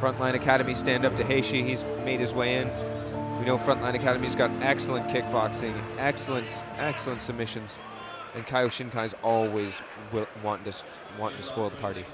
Frontline Academy stand-up Deheshi, he's made his way in. We know Frontline Academy's got excellent kickboxing, excellent submissions, and Kyo Shinkai's always wanting to spoil the party.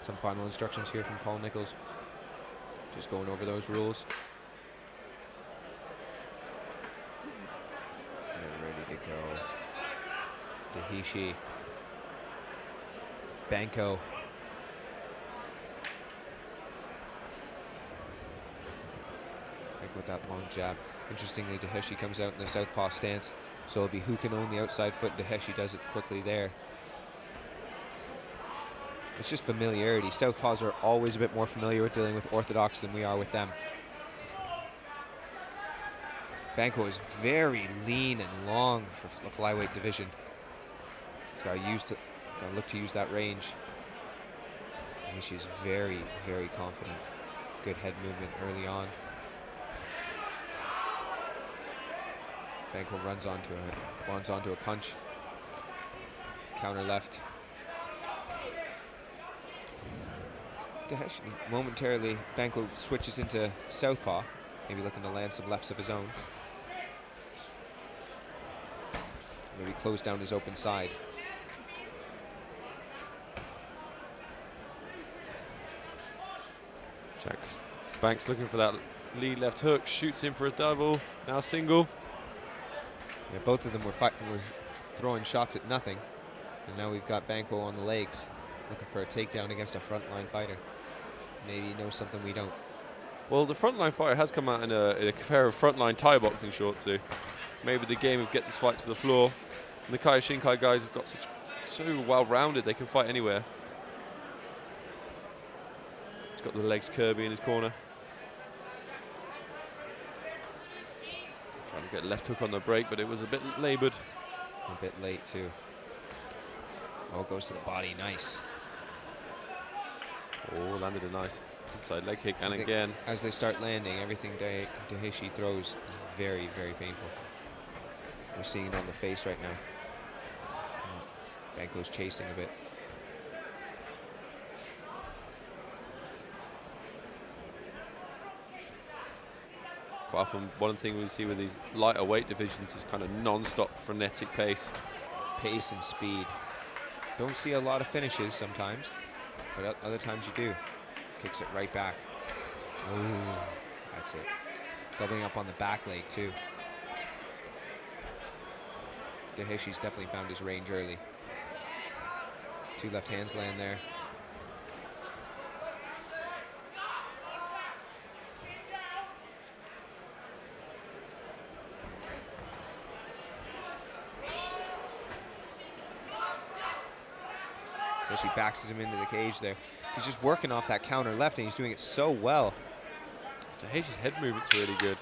Some final instructions here from Paul Nichols. Just going over those rules. And ready to go. Deheshi. Banko. Like with that long jab. Interestingly, Deheshi comes out in the southpaw stance, so it'll be who can own the outside foot. Deheshi does it quickly there. It's just familiarity. Southpaws are always a bit more familiar with dealing with orthodox than we are with them. Banko is very lean and long for the flyweight division. He's got to look to use that range. And she's very, very confident. Good head movement early on. Banko runs onto a punch. Counter left. Deheshi momentarily, Banko switches into southpaw, maybe looking to land some lefts of his own. Maybe close down his open side. Check. Banks looking for that lead left hook, shoots in for a double, now single. Yeah, both of them were throwing shots at nothing, and now we've got Banko on the legs, looking for a takedown against a frontline fighter. Maybe he knows something we don't. Well, the frontline fighter has come out in a pair of frontline Thai boxing shorts, so maybe the game of get this fight to the floor. And the Kyo Shinkai guys have got so well-rounded, they can fight anywhere. He's got the legs Kirby in his corner. Trying to get left hook on the break, but it was a bit laboured. A bit late, too. Oh, goes to the body, nice. Oh, landed a nice inside leg kick, and again. As they start landing, everything Deheshi throws is very, very painful. We're seeing it on the face right now. Banko's chasing a bit. Quite often, one thing we see with these lighter weight divisions is kind of non-stop frenetic pace. Pace and speed. Don't see a lot of finishes sometimes, but other times you do. Kicks it right back. Ooh, that's it. Doubling up on the back leg too. Deheshi's definitely found his range early. Two left hands land there. Deheshi backs him into the cage there. He's just working off that counter left, and he's doing it so well. Deheshi's head movement's really good.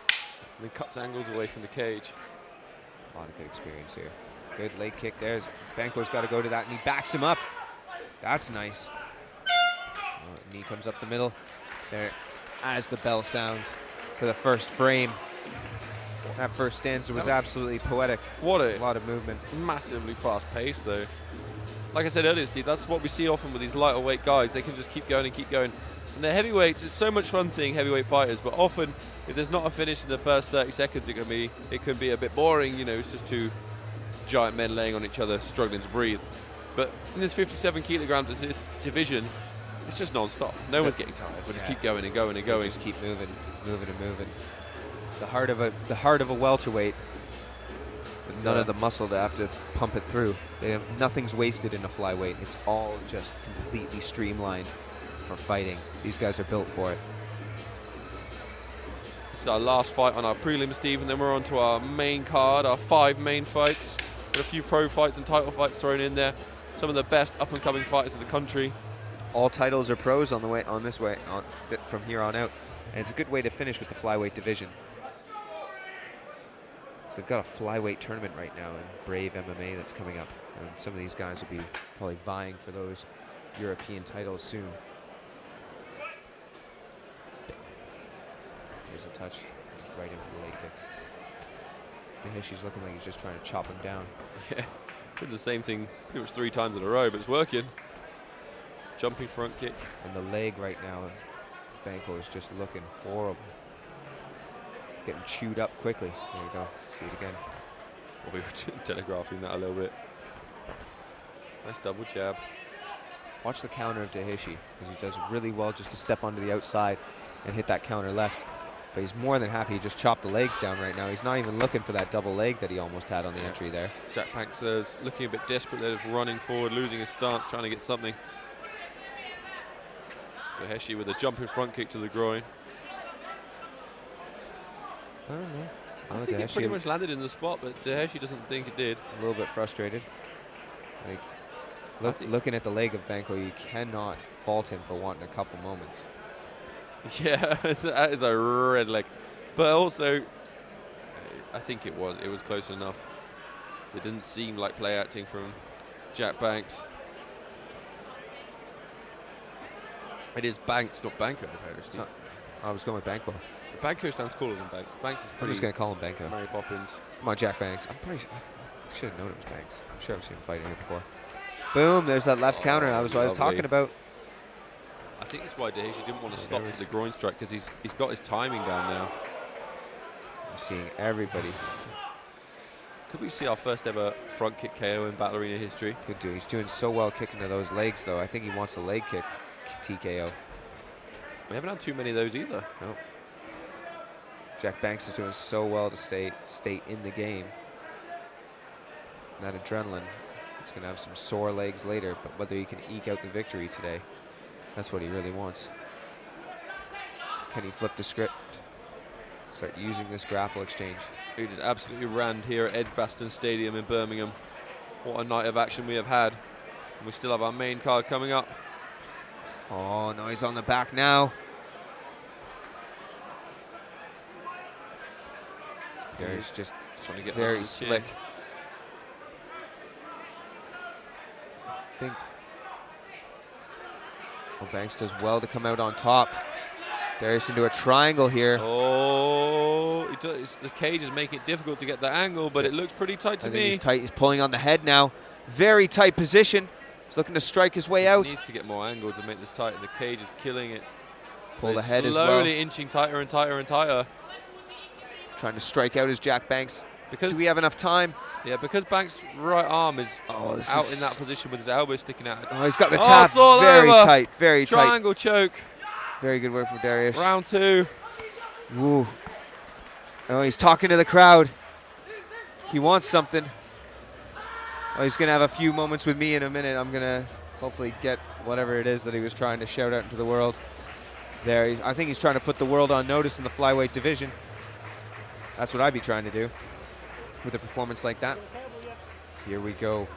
And he cuts angles away from the cage. A lot of good experience here. Good leg kick there. Banko's got to go to that, and he backs him up. That's nice. Knee comes up the middle there as the bell sounds for the first frame. That first stanza was absolutely poetic. What a lot of movement. Massively fast pace, though. Like I said earlier, Steve, that's what we see often with these lighter weight guys. They can just keep going and keep going. And the heavyweights, it's so much fun seeing heavyweight fighters, but often if there's not a finish in the first 30 seconds, it can be a bit boring. You know, it's just two giant men laying on each other, struggling to breathe. But in this 57 kilograms division, it's just non-stop. No one's getting tired. But just keep going and going and going. Just keep moving, moving and moving. The heart of a welterweight, with none of the muscle to have to pump it through. Nothing's wasted in a flyweight. It's all just completely streamlined for fighting. These guys are built for it. This is our last fight on our prelim, Steve, and then we're on to our main card, our 5 main fights, with a few pro fights and title fights thrown in there. some of the best up-and-coming fighters in the country. All titles are pros on this way from here on out, and it's a good way to finish with the flyweight division. So they've got a flyweight tournament right now in Brave MMA that's coming up, and some of these guys will be probably vying for those European titles soon. Here's a touch, just right in for the leg kicks. Deheshi's looking like he's just trying to chop him down. Yeah, did the same thing pretty much 3 times in a row, but it's working. Jumping front kick. And the leg right now, Banko is just looking horrible. It's getting chewed up quickly. There you go, see it again. Well, we were telegraphing that a little bit. Nice double jab. Watch the counter of Deheshi, because he does really well just to step onto the outside and hit that counter left. But he's more than happy. He just chopped the legs down right now. He's not even looking for that double leg that he almost had on the entry there. Jack Banks is looking a bit desperate there, just running forward, losing his stance, trying to get something. Deheshi with a jumping front kick to the groin. I don't know. I think it pretty much landed in the spot, but Deheshi doesn't think it did. A little bit frustrated. Like, looking at the leg of Banko, you cannot fault him for wanting a couple moments. Yeah, that is a red leg. But also, I think it was close enough. It didn't seem like play acting from Jack Banks. It is Banks, not Banko, apparently. I was going with Banko. Banko sounds cooler than Banks. Banks is pretty. I'm just going to call him Banko. Mary Poppins. Come on, Jack Banks. I should have known it was Banks. I'm sure I've seen him fighting here before. Boom, there's that left counter. That was what I was talking about. I think that's why Deheshi didn't want to stop for the groin strike, because he's got his timing down now. I'm seeing everybody. Could we see our first ever front kick KO in Battle Arena history? Could do. He's doing so well kicking to those legs, though. I think he wants the leg kick TKO. We haven't had too many of those either. Nope. Jack Banks is doing so well to stay in the game. And that adrenaline, he's going to have some sore legs later, but whether he can eke out the victory today, that's what he really wants. Can he flip the script? Start using this grapple exchange. It is absolutely rammed here at Edgbaston Stadium in Birmingham. What a night of action we have had. And we still have our main card coming up. Oh, no, he's on the back now. There's just trying to get very slick. I think Banks does well to come out on top. There's into a triangle here. Oh, the cage is making it difficult to get the angle, but it looks pretty tight to me. He's tight. He's pulling on the head now. Very tight position. He's looking to strike his way out. He needs to get more angle to make this tight, and the cage is killing it. Pull the head as well. Slowly inching tighter and tighter and tighter. Trying to strike out his Jack Banks. Because do we have enough time? Yeah, because Banks' right arm is out in that position with his elbow sticking out. Oh, he's got the tap. Very tight, very tight. Triangle choke. Very good work from Darius. Round 2. Woo. Oh, he's talking to the crowd. He wants something. Oh, he's going to have a few moments with me in a minute. I'm going to hopefully get whatever it is that he was trying to shout out into the world. There, I think he's trying to put the world on notice in the flyweight division. That's what I'd be trying to do with a performance like that. Here we go.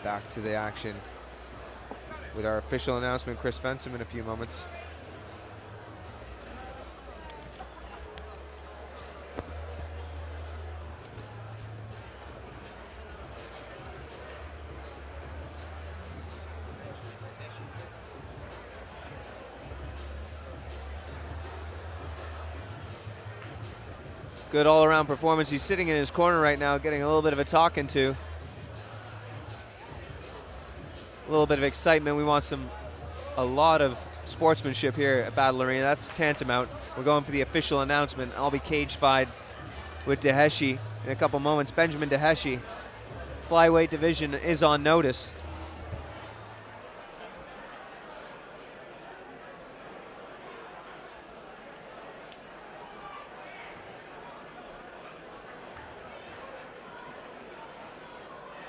Back to the action with our official announcement, Chris Fensom, in a few moments. Good all-around performance. He's sitting in his corner right now, getting a little bit of a talking to. A little bit of excitement. We want a lot of sportsmanship here at Battle Arena. That's tantamount. We're going for the official announcement. I'll be cage-fied with Deheshi in a couple moments. Benjamin Deheshi, flyweight division, is on notice.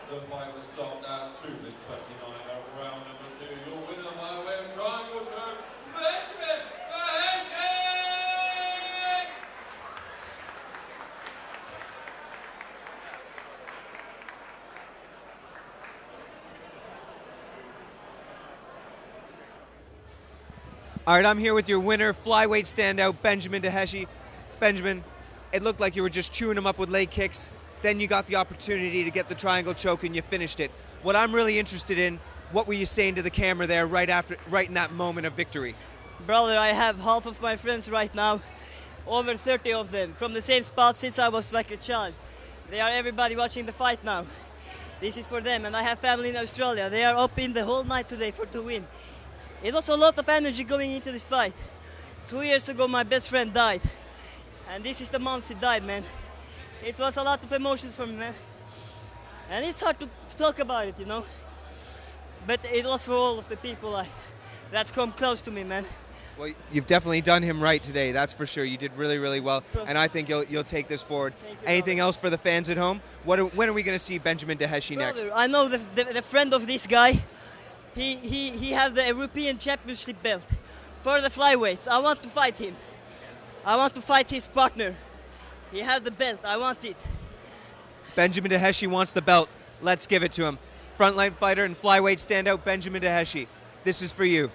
The fight was stopped at 2 minutes 29 of round number 2. Your winner by way of triangle choke, Benjamin Deheshi! All right, I'm here with your winner, flyweight standout, Benjamin Deheshi. Benjamin, it looked like you were just chewing him up with leg kicks. Then you got the opportunity to get the triangle choke and you finished it. What I'm really interested in, what were you saying to the camera there right in that moment of victory? Brother, I have half of my friends right now, over 30 of them, from the same spot since I was like a child. They are everybody watching the fight now. This is for them, and I have family in Australia. They are up in the whole night today to win. It was a lot of energy going into this fight. 2 years ago, my best friend died, and this is the month he died, man. It was a lot of emotions for me, man. And it's hard to talk about it, you know. But it was for all of the people that's come close to me, man. Well, you've definitely done him right today, that's for sure. You did really, really well, and I think you'll take this forward. Anything else for the fans at home? When are we going to see Benjamin Deheshi next? I know the friend of this guy, he has the European Championship belt for the flyweights. I want to fight him. I want to fight his partner. He has the belt. I want it. Benjamin Deheshi wants the belt. Let's give it to him. Frontline fighter and flyweight standout Benjamin Deheshi. This is for you.